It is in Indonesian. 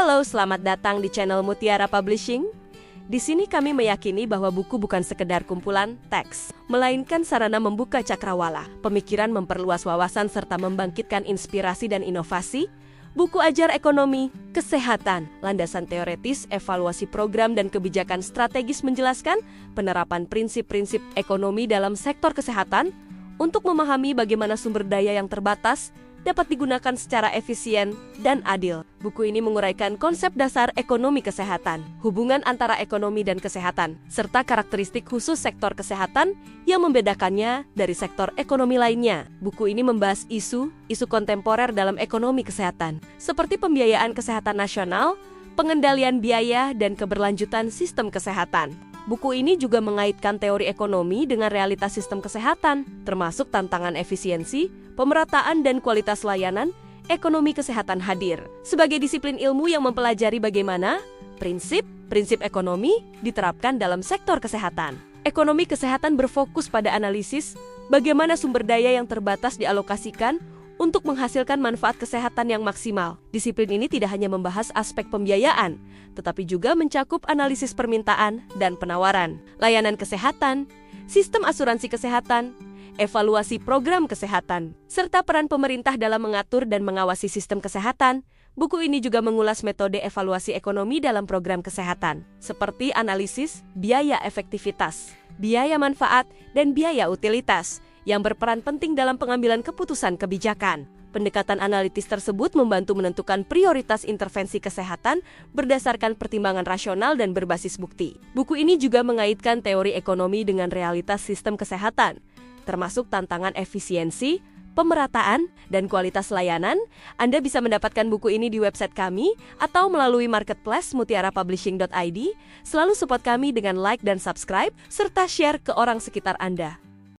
Halo, selamat datang di channel Mutiara Publishing. Di sini kami meyakini bahwa buku bukan sekedar kumpulan teks, melainkan sarana membuka cakrawala, pemikiran, memperluas wawasan, serta membangkitkan inspirasi dan inovasi. Buku ajar ekonomi, kesehatan, landasan teoretis, evaluasi program dan kebijakan strategis menjelaskan penerapan prinsip-prinsip ekonomi dalam sektor kesehatan untuk memahami bagaimana sumber daya yang terbatas dapat digunakan secara efisien dan adil. Buku ini menguraikan konsep dasar ekonomi kesehatan, hubungan antara ekonomi dan kesehatan, serta karakteristik khusus sektor kesehatan yang membedakannya dari sektor ekonomi lainnya. Buku ini membahas isu kontemporer dalam ekonomi kesehatan, seperti pembiayaan kesehatan nasional, pengendalian biaya, dan keberlanjutan sistem kesehatan. Buku ini juga mengaitkan teori ekonomi dengan realitas sistem kesehatan, termasuk tantangan efisiensi, pemerataan, dan kualitas layanan. Ekonomi kesehatan hadir sebagai disiplin ilmu yang mempelajari bagaimana prinsip ekonomi diterapkan dalam sektor kesehatan. Ekonomi kesehatan berfokus pada analisis bagaimana sumber daya yang terbatas dialokasikan untuk menghasilkan manfaat kesehatan yang maksimal. Disiplin ini tidak hanya membahas aspek pembiayaan, tetapi juga mencakup analisis permintaan dan penawaran, layanan kesehatan, sistem asuransi kesehatan, evaluasi program kesehatan, serta peran pemerintah dalam mengatur dan mengawasi sistem kesehatan. Buku ini juga mengulas metode evaluasi ekonomi dalam program kesehatan, seperti analisis biaya efektivitas, biaya manfaat, dan biaya utilitas, yang berperan penting dalam pengambilan keputusan kebijakan. Pendekatan analitis tersebut membantu menentukan prioritas intervensi kesehatan berdasarkan pertimbangan rasional dan berbasis bukti. Buku ini juga mengaitkan teori ekonomi dengan realitas sistem kesehatan, termasuk tantangan efisiensi, pemerataan, dan kualitas layanan. Anda bisa mendapatkan buku ini di website kami atau melalui marketplace mutiarapublishing.id. Selalu support kami dengan like dan subscribe, serta share ke orang sekitar Anda.